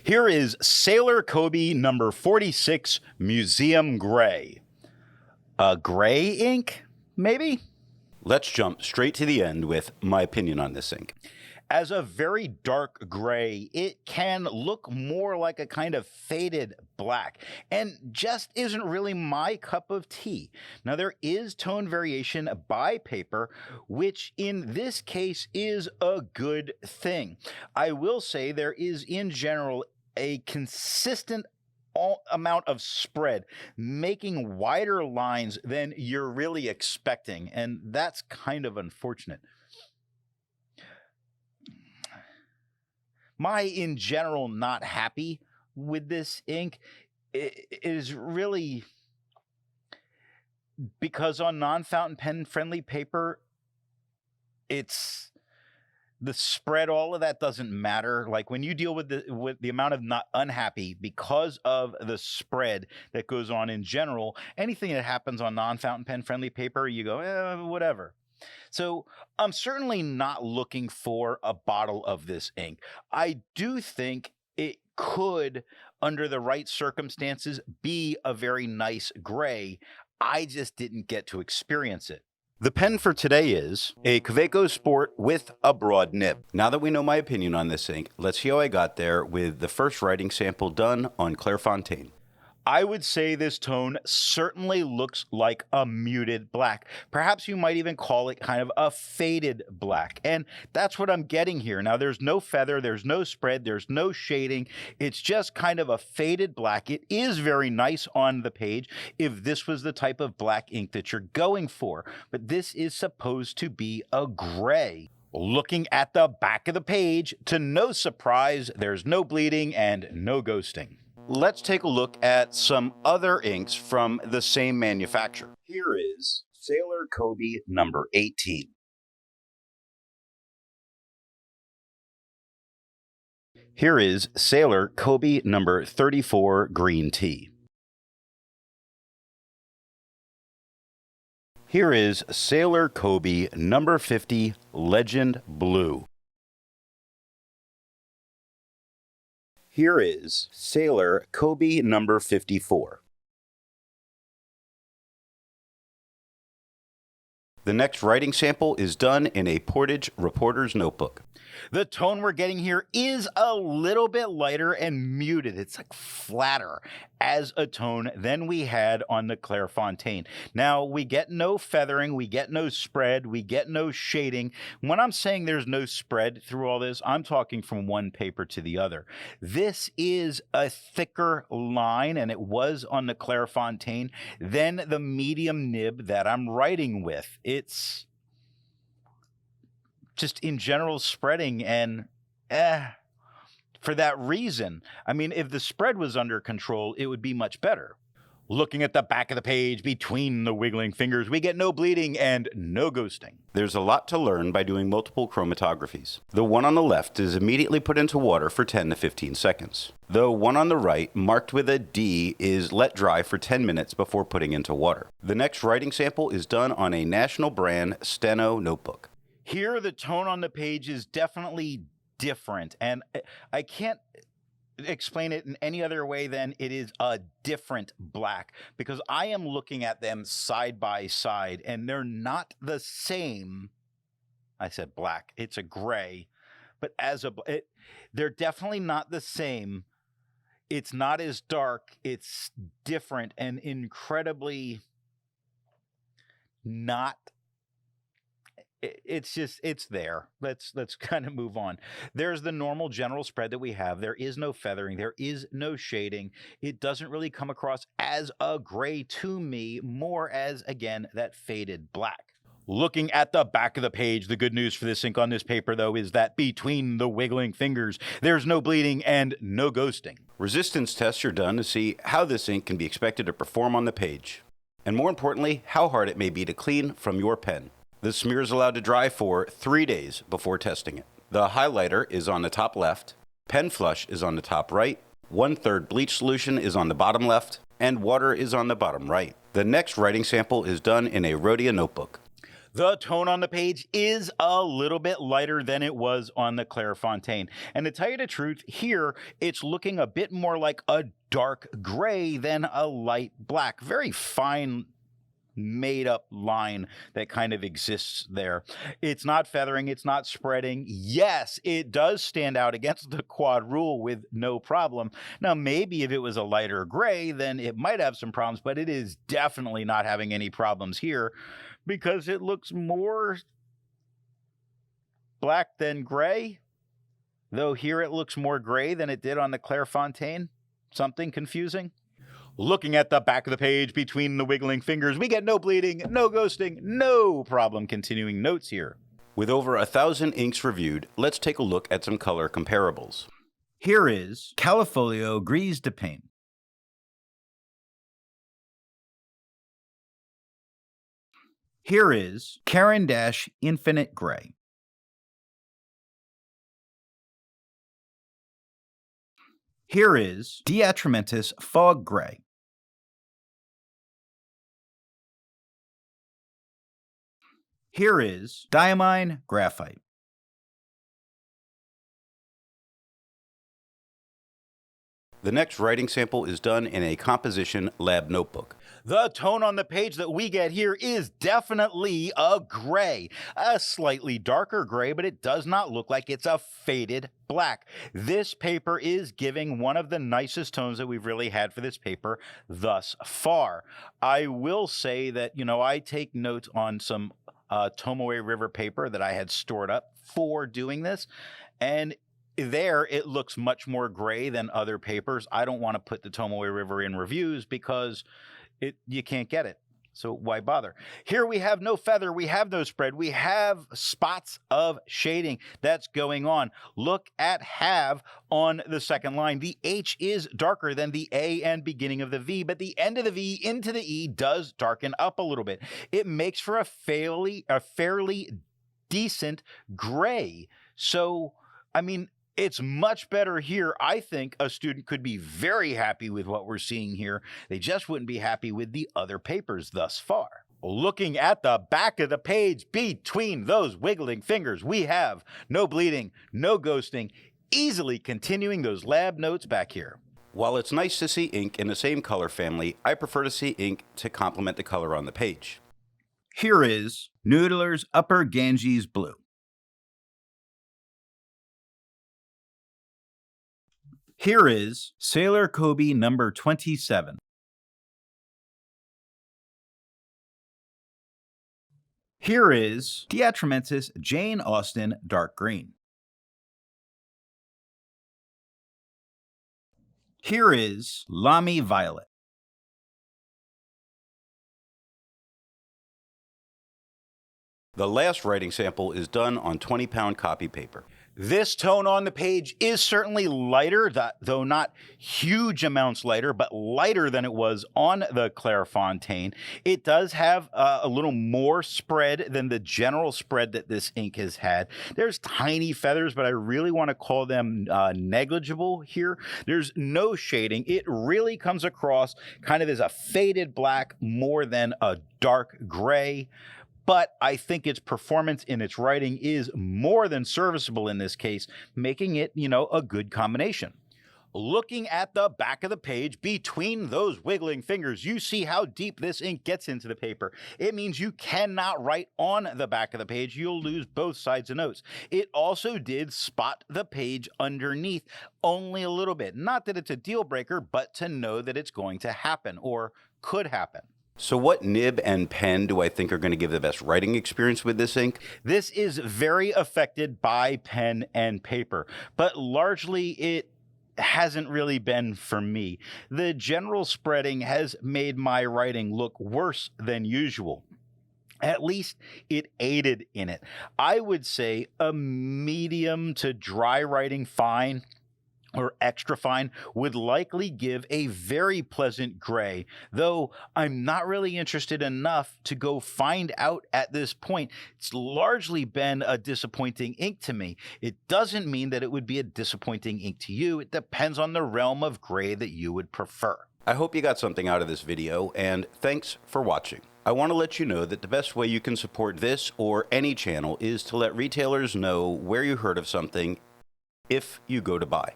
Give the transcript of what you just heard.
Here is Sailor Kobe number 46 Museum Grey. A gray ink, maybe? Let's jump straight to the end with my opinion on this ink. As a very dark gray, it can look more like a kind of faded black and just isn't really my cup of tea. Now, there is tone variation by paper, which in this case is a good thing. I will say there is in general a consistent amount of spread, making wider lines than you're really expecting, and that's kind of unfortunate. My, in general, not happy with this ink is really because on non-fountain pen friendly paper, it's the spread, all of that doesn't matter. Like when you deal with the amount of not unhappy because of the spread that goes on in general, anything that happens on non-fountain pen friendly paper, you go, whatever. So I'm certainly not looking for a bottle of this ink. I do think it could, under the right circumstances, be a very nice gray. I just didn't get to experience it. The pen for today is a Kaweco Sport with a broad nib. Now that we know my opinion on this ink, let's see how I got there with the first writing sample done on Clairfontaine. I would say this tone certainly looks like a muted black. Perhaps you might even call it kind of a faded black. And that's what I'm getting here. Now, there's no feather, there's no spread, there's no shading. It's just kind of a faded black. It is very nice on the page if this was the type of black ink that you're going for. But this is supposed to be a gray. Looking at the back of the page, to no surprise, there's no bleeding and no ghosting. Let's take a look at some other inks from the same manufacturer. Here is Sailor Kobe number 18. Here is Sailor Kobe number 34 Green Tea. Here is Sailor Kobe number 50 Legend Blue. Here is Sailor Kobe number 54. The next writing sample is done in a Portage reporter's notebook. The tone we're getting here is a little bit lighter and muted. It's like flatter as a tone than we had on the Clairfontaine. Now, we get no feathering, we get no spread, we get no shading. When I'm saying there's no spread through all this, I'm talking from one paper to the other. This is a thicker line, and it was on the Clairfontaine, than the medium nib that I'm writing with. It's just in general spreading, and for that reason, I mean, if the spread was under control, it would be much better. Looking at the back of the page, between the wiggling fingers, we get no bleeding and no ghosting. There's a lot to learn by doing multiple chromatographies. The one on the left is immediately put into water for 10 to 15 seconds. The one on the right, marked with a D, is let dry for 10 minutes before putting into water. The next writing sample is done on a national brand Steno notebook. Here, the tone on the page is definitely different, and I can't explain it in any other way than it is a different black, because I am looking at them side by side, and they're not the same. I said black. It's a gray, but they're definitely not the same. It's not as dark. It's different and incredibly not. It's there. Let's kind of move on. There's the normal general spread that we have. There is no feathering. There is no shading. It doesn't really come across as a gray to me, more as, again, that faded black. Looking at the back of the page, the good news for this ink on this paper, though, is that between the wiggling fingers, there's no bleeding and no ghosting. Resistance tests are done to see how this ink can be expected to perform on the page, and more importantly, how hard it may be to clean from your pen. The smear is allowed to dry for 3 days before testing it. The highlighter is on the top left, pen flush is on the top right, 1/3 bleach solution is on the bottom left, and water is on the bottom right. The next writing sample is done in a Rhodia notebook. The tone on the page is a little bit lighter than it was on the Clairfontaine. And to tell you the truth, here it's looking a bit more like a dark gray than a light black. Very fine made up line that kind of exists there. It's not feathering, it's not spreading. Yes, it does stand out against the quad rule with no problem. Now, maybe if it was a lighter gray, then it might have some problems, but it is definitely not having any problems here because it looks more black than gray. Though here it looks more gray than it did on the Clairfontaine. Something confusing? Looking at the back of the page between the wiggling fingers, we get no bleeding, no ghosting, no problem continuing notes here. With over 1,000 inks reviewed, let's take a look at some color comparables. Here is Califolio Grise de Pain. Here is Caran d'Ache Infinite Gray. Here is Diatramentis Fog Gray. Here is Diamine Graphite. The next writing sample is done in a composition lab notebook. The tone on the page that we get here is definitely a gray. A slightly darker gray, but it does not look like it's a faded black. This paper is giving one of the nicest tones that we've really had for this paper thus far. I will say that, I take notes on some Tomoe River paper that I had stored up for doing this, and there it looks much more gray than other papers. I don't want to put the Tomoe River in reviews because you can't get it. So why bother? Here we have no feather, we have no spread, we have spots of shading that's going on. Look at have on the second line. The H is darker than the A and beginning of the V, but the end of the V into the E does darken up a little bit. It makes for a fairly decent gray. So, it's much better here. I think a student could be very happy with what we're seeing here. They just wouldn't be happy with the other papers thus far. Looking at the back of the page between those wiggling fingers, we have no bleeding, no ghosting, easily continuing those lab notes back here. While it's nice to see ink in the same color family, I prefer to see ink to complement the color on the page. Here is Noodler's Upper Ganges Blue. Here is Sailor Kobe number 27. Here is Diatramentis Jane Austen Dark Green. Here is Lamy Violet. The last writing sample is done on 20-pound copy paper. This tone on the page is certainly lighter, though not huge amounts lighter, but lighter than it was on the Clairfontaine. It does have a little more spread than the general spread that this ink has had. There's tiny feathers, but I really want to call them negligible here. There's no shading. It really comes across kind of as a faded black more than a dark gray. But I think its performance in its writing is more than serviceable in this case, making it, a good combination. Looking at the back of the page between those wiggling fingers, you see how deep this ink gets into the paper. It means you cannot write on the back of the page. You'll lose both sides of notes. It also did spot the page underneath only a little bit. Not that it's a deal breaker, but to know that it's going to happen or could happen. So what nib and pen do I think are going to give the best writing experience with this ink? This is very affected by pen and paper, but largely it hasn't really been for me. The general spreading has made my writing look worse than usual. At least it aided in it. I would say a medium to dry writing fine or extra fine would likely give a very pleasant gray, though I'm not really interested enough to go find out at this point. It's largely been a disappointing ink to me. It doesn't mean that it would be a disappointing ink to you. It depends on the realm of gray that you would prefer. I hope you got something out of this video, and thanks for watching. I want to let you know that the best way you can support this or any channel is to let retailers know where you heard of something if you go to buy.